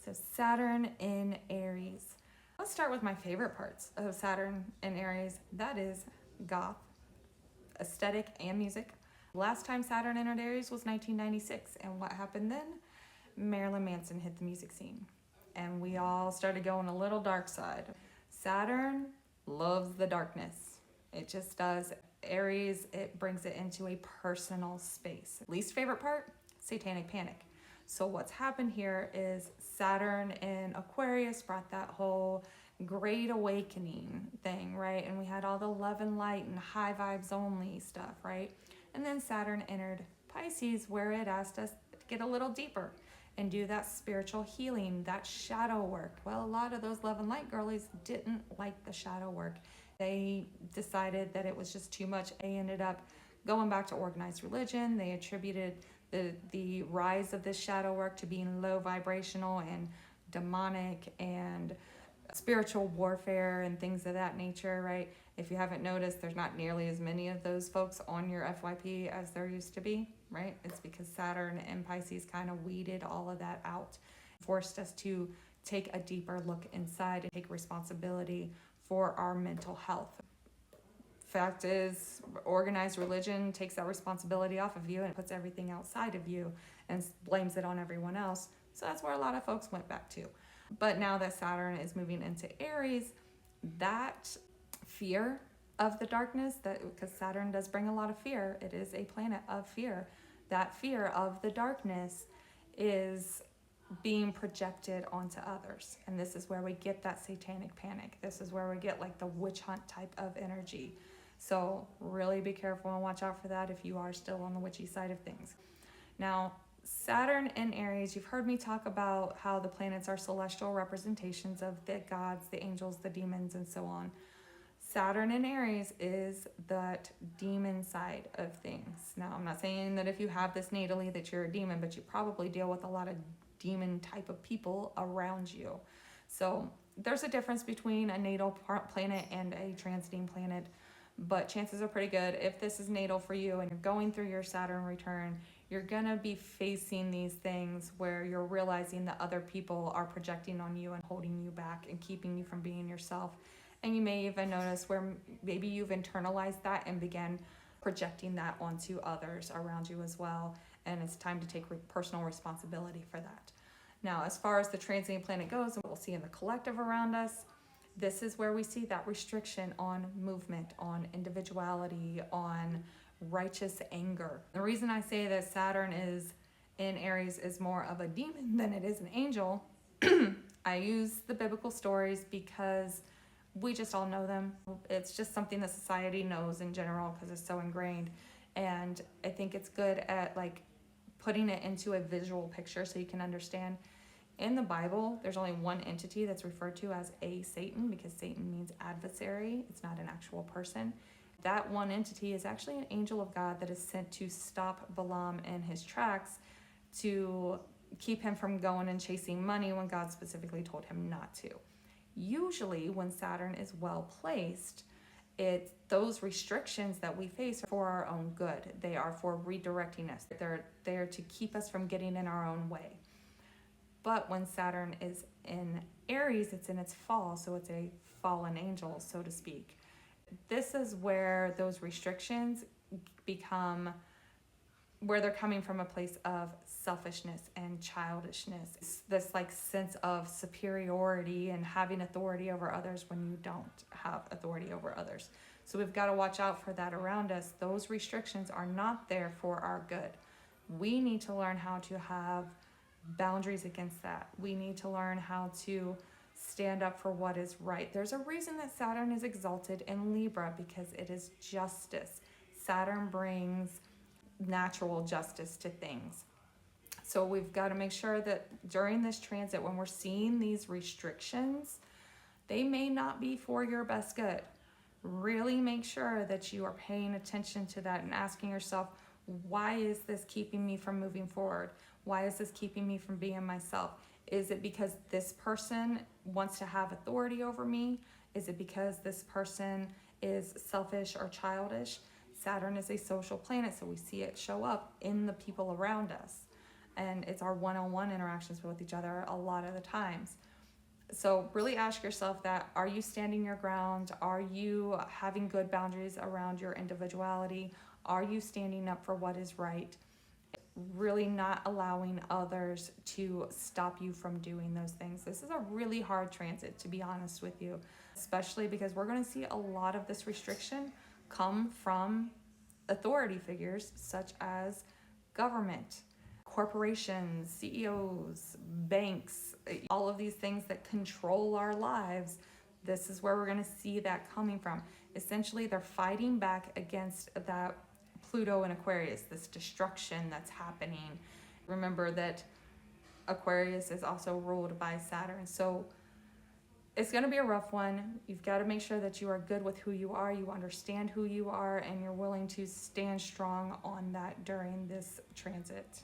So Saturn in Aries. Let's start with my favorite parts of Saturn in Aries. That is goth, aesthetic, and music. Last time Saturn entered Aries was 1996, and what happened then? Marilyn Manson hit the music scene, and we all started going a little dark side. Saturn loves the darkness. It just does. Aries, it brings it into a personal space. Least favorite part? Satanic panic. So what's happened here is Saturn in Aquarius brought that whole great awakening thing, right? And we had all the love and light and high vibes only stuff, right? And then Saturn entered Pisces, where it asked us to get a little deeper and do that spiritual healing, that shadow work. Well, a lot of those love and light girlies didn't like the shadow work. They decided that it was just too much. They ended up going back to organized religion. They attributed the rise of this shadow work to being low vibrational and demonic and spiritual warfare and things of that nature, right? If you haven't noticed, there's not nearly as many of those folks on your FYP as there used to be, right? It's because Saturn and Pisces kind of weeded all of that out, forced us to take a deeper look inside and take responsibility for our mental health. Fact is, organized religion takes that responsibility off of you and puts everything outside of you and blames it on everyone else. So that's where a lot of folks went back to. But now that Saturn is moving into Aries, that fear of the darkness, that because Saturn does bring a lot of fear, it is a planet of fear. That fear of the darkness is being projected onto others. And this is where we get that satanic panic. This is where we get like the witch hunt type of energy. So really be careful and watch out for that if you are still on the witchy side of things. Now, Saturn in Aries, you've heard me talk about how the planets are celestial representations of the gods, the angels, the demons, and so on. Saturn in Aries is that demon side of things. Now, I'm not saying that if you have this natally that you're a demon, but you probably deal with a lot of demon type of people around you. So there's a difference between a natal planet and a transiting planet, but chances are pretty good if this is natal for you and you're going through your Saturn return, you're gonna be facing these things where you're realizing that other people are projecting on you and holding you back and keeping you from being yourself. And you may even notice where maybe you've internalized that and began projecting that onto others around you as well. And it's time to take personal responsibility for that. Now, as far as the transiting planet goes, and what we'll see in the collective around us, this is where we see that restriction on movement, on individuality, on righteous anger. The reason I say that Saturn is in Aries is more of a demon than it is an angel. I use the biblical stories because we just all know them. It's just something that society knows in general because it's so ingrained. And I think it's good at like putting it into a visual picture so you can understand. In the Bible, there's only one entity that's referred to as a Satan because Satan means adversary. It's not an actual person. That one entity is actually an angel of God that is sent to stop Balaam in his tracks to keep him from going and chasing money when God specifically told him not to. Usually when Saturn is well placed, those restrictions that we face are for our own good. They are for redirecting us. They're there to keep us from getting in our own way. But when Saturn is in Aries, it's in its fall, so it's a fallen angel, so to speak. This is where those restrictions become, where they're coming from a place of selfishness and childishness. It's this like sense of superiority and having authority over others when you don't have authority over others. So we've got to watch out for that around us. Those restrictions are not there for our good. We need to learn how to have boundaries against that. We need to learn how to stand up for what is right. There's a reason that Saturn is exalted in Libra because it is justice. Saturn brings natural justice to things. So we've got to make sure that during this transit, when we're seeing these restrictions, they may not be for your best good. Really make sure that you are paying attention to that and asking yourself, why is this keeping me from moving forward? Why is this keeping me from being myself? Is it because this person wants to have authority over me? Is it because this person is selfish or childish? Saturn is a social planet, so we see it show up in the people around us. and it's our one-on-one interactions with each other a lot of the times. So really ask yourself that, are you standing your ground? Are you having good boundaries around your individuality? Are you standing up for what is right? Really not allowing others to stop you from doing those things. This is a really hard transit, to be honest with you, especially because we're going to see a lot of this restriction come from authority figures such as government, corporations, CEOs, banks, all of these things that control our lives. This is where we're going to see that coming from. Essentially, they're fighting back against that Pluto and Aquarius, this destruction that's happening. Remember that Aquarius is also ruled by Saturn. So it's going to be a rough one. You've got to make sure that you are good with who you are, you understand who you are, and you're willing to stand strong on that during this transit.